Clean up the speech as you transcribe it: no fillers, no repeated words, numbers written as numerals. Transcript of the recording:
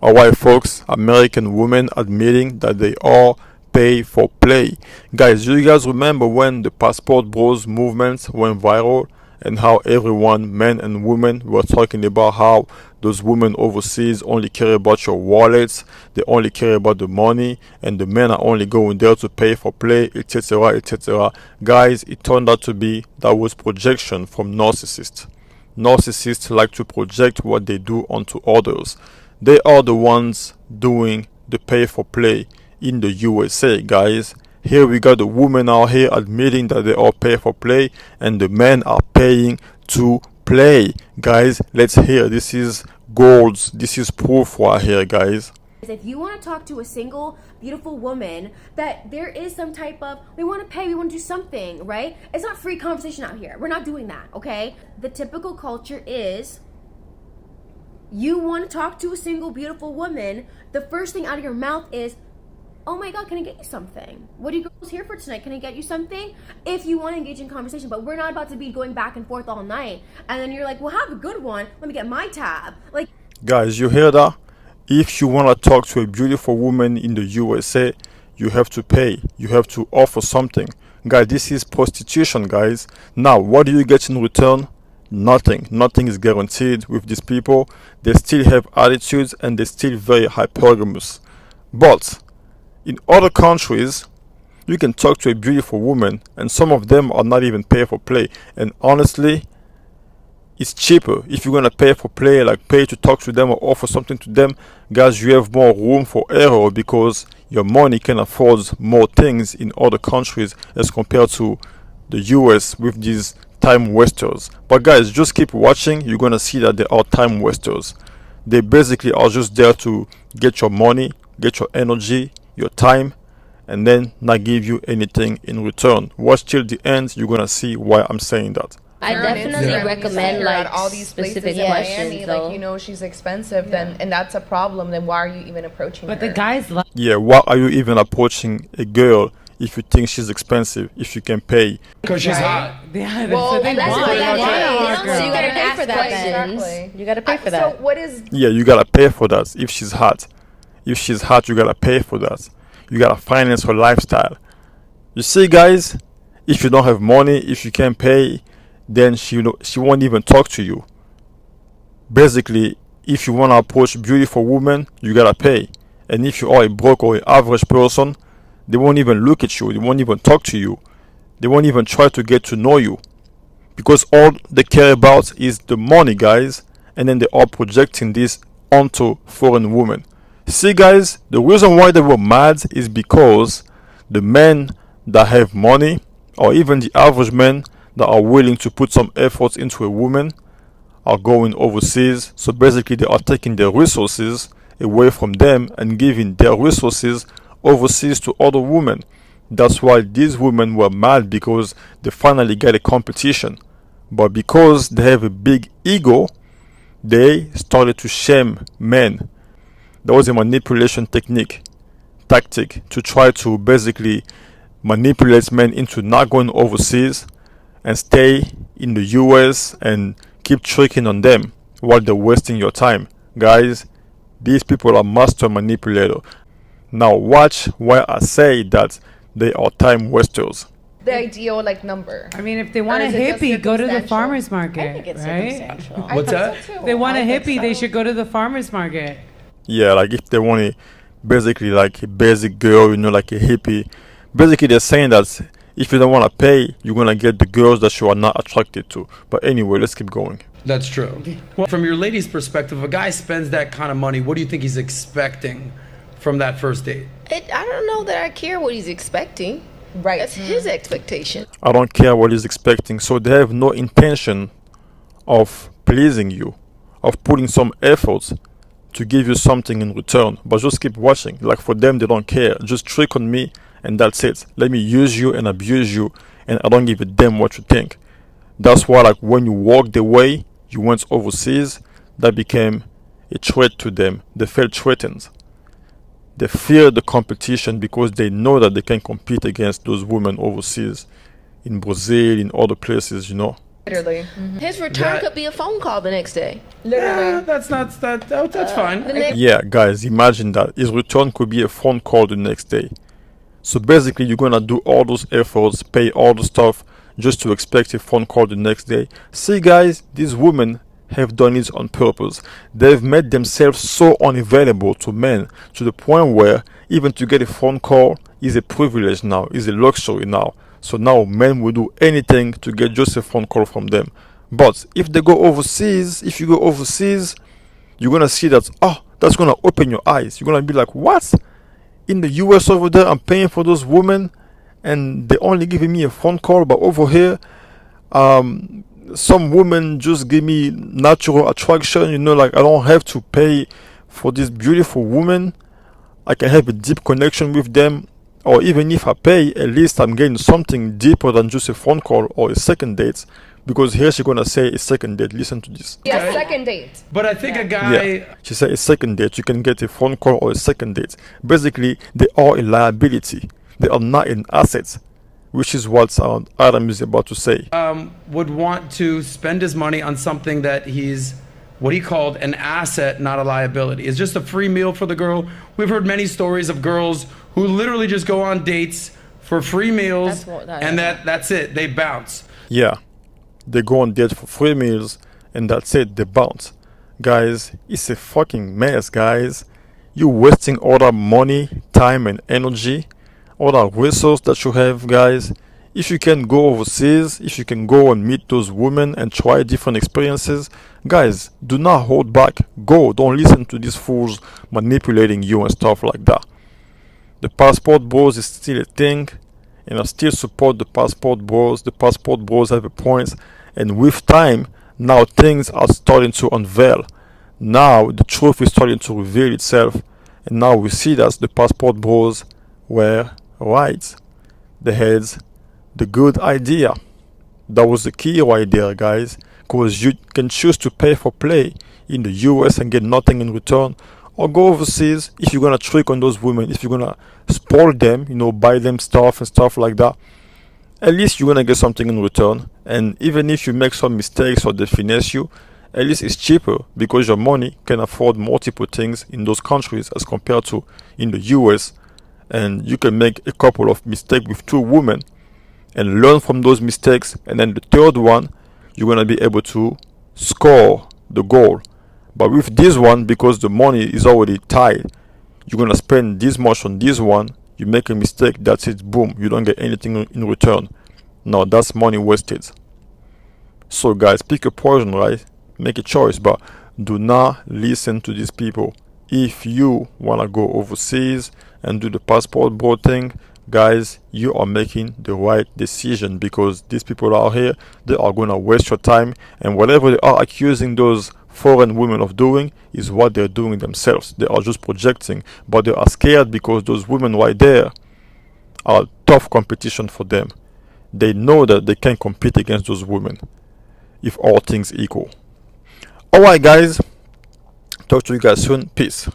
Alright folks, American women admitting that they all pay for play. Guys, do you guys remember when the Passport Bros movement went viral and how everyone, men and women, were talking about how those women overseas only care about your wallets, they only care about the money, and the men are only going there to pay for play, etc., etc. Guys, it turned out to be that was projection from narcissists. Narcissists like to project what they do onto others. They are the ones doing the pay for play in the USA, guys. Here we got the women out here admitting that they all pay for play and the men are paying to play. Guys, let's hear. This is gold. This is proof right here, guys. If you want to talk to a single, beautiful woman, that there is some type of, we want to pay, we want to do something, right? It's not free conversation out here. We're not doing that, okay? The typical culture is, you want to talk to a single, beautiful woman, the first thing out of your mouth is, oh my God, can I get you something? What are you girls here for tonight? Can I get you something? If you want to engage in conversation, but we're not about to be going back and forth all night. And then you're like, well, have a good one. Let me get my tab. Like, guys, you hear that? If you want to talk to a beautiful woman in the USA, you have to pay. You have to offer something. Guys, this is prostitution, guys. Now, what do you get in return? Nothing. Nothing is guaranteed with these people. They still have attitudes and they're still very hypergamous. But in other countries, you can talk to a beautiful woman and some of them are not even pay for play. And honestly, it's cheaper if you're gonna pay for play, like pay to talk to them or offer something to them. Guys, you have more room for error because your money can afford more things in other countries as compared to the US with these time wasters. But guys, just keep watching. You're gonna see that they are time wasters. They basically are just there to get your money, get your energy, your time, and then not give you anything in return. Watch till the end. You're gonna see why I'm saying that. I definitely recommend like all these specific places in questions, Miami, though. like, you know, she's expensive, then and that's a problem. Then why are you even approaching But her? the guys love. Yeah, why are you even approaching a girl if you think she's expensive, if you can pay? Because she's hot. Yeah, Well, so they That's want. what They they want want. a hot So girl. you gotta pay Ask for that. questions. Then. You gotta pay for that. So what is Yeah, you gotta pay for that if she's hot. If she's hot, you gotta pay for that. You gotta finance her lifestyle. You see, guys, if you don't have money, if you can't pay, then she won't even talk to you. Basically, if you wanna approach beautiful women, you gotta pay. And if you are a broke or an average person, they won't even look at you. They won't even talk to you. They won't even try to get to know you. Because all they care about is the money, guys. And then they are projecting this onto foreign women. See, guys, the reason why they were mad is because the men that have money, or even the average men that are willing to put some effort into a woman, are going overseas. So basically, they are taking their resources away from them and giving their resources overseas to other women. That's why these women were mad, because they finally get a competition. But because they have a big ego, they started to shame men. That was a manipulation tactic to try to basically manipulate men into not going overseas and stay in the US and keep tricking on them while they're wasting your time. Guys, these people are master manipulators. Now watch why I say that they are time wasters. the ideal like number? I mean, if they want Or a is it just hippie, go to the circumstantial? farmer's I think market, it's right? circumstantial. What's that? If they want a I think hippie, they so. should go to the farmer's market. Yeah, like if they want a basically like a basic girl, you know, like a hippie. Basically, they're saying that if you don't want to pay, you're gonna get the girls that you are not attracted to. But anyway, let's keep going. That's true. Well, from your lady's perspective, if a guy spends that kind of money, what do you think he's expecting from that first date? I don't know that I care what he's expecting. Right. That's his expectation. I don't care what he's expecting. So they have no intention of pleasing you, of putting some effort to give you something in return. But just keep watching. Like for them, they don't care. Just trick on me and that's it. Let me use you and abuse you, and I don't give a damn what you think. That's why, like, when you walked away, you went overseas, that became a threat to them. They felt threatened. They fear the competition because they know that they can compete against those women overseas, in Brazil, in other places, you know. Literally. His return That- could be a phone call the next day. Yeah, that's fine. Yeah, guys, imagine that. His return could be a phone call the next day. So basically, you're gonna do all those efforts, pay all the stuff, just to expect a phone call the next day. See, guys, these women have done it on purpose. They've made themselves so unavailable to men to the point where even to get a phone call is a privilege now, is a luxury now. So now men will do anything to get just a phone call from them. But if they go overseas, if you go overseas, you're gonna see that, oh, that's gonna open your eyes. You're gonna be like, what? In the US over there, I'm paying for those women and they only giving me a phone call, but over here, some women just give me natural attraction, you know, like I don't have to pay for this beautiful woman. I can have a deep connection with them, or even if I pay, at least I'm getting something deeper than just a phone call or a second date. Because here she's gonna say a second date. Listen to this. Yeah, second date. But I think a guy. Yeah, she said a second date. You can get a phone call or a second date. Basically, they are a liability. They are not an asset, which is what Adam is about to say. Would want to spend his money on something that he's what he called an asset, not a liability. It's just a free meal for the girl. We've heard many stories of girls who literally just go on dates for free meals, and that's it. They bounce. Yeah, they go on date for free meals, and that's it. They bounce. Guys, it's a fucking mess, guys. You're wasting all that money, time, and energy, all that resource that you have, guys. If you can go overseas, if you can go and meet those women and try different experiences, guys, do not hold back. Go. Don't listen to these fools manipulating you and stuff like that. The passport bros is still a thing, and I still support the passport bros. The passport bros have a point, and with time, now things are starting to unveil. Now the truth is starting to reveal itself, and now we see that the passport bros were right. They had the good idea. That was the key right there, guys, because you can choose to pay for play in the US and get nothing in return, or go overseas. If you're gonna trick on those women, if you're gonna spoil them, you know, buy them stuff and stuff like that, at least you're gonna get something in return. And even if you make some mistakes or they finesse you, at least it's cheaper because your money can afford multiple things in those countries as compared to in the US. And you can make a couple of mistakes with two women and learn from those mistakes, and then the third one you're gonna be able to score the goal. But with this one, because the money is already tied, you're gonna spend this much on this one, you make a mistake, that's it, boom, you don't get anything in return. No, that's money wasted. So guys, pick a poison, right? Make a choice, but do not listen to these people. If you wanna go overseas and do the passport bro thing, guys, you are making the right decision, because these people out here, they are gonna waste your time, and whatever they are accusing those foreign women of doing is what they're doing themselves. They are just projecting, but they are scared because those women right there are tough competition for them. They know that they can't compete against those women if all things equal. Alright guys, talk to you guys soon. Peace.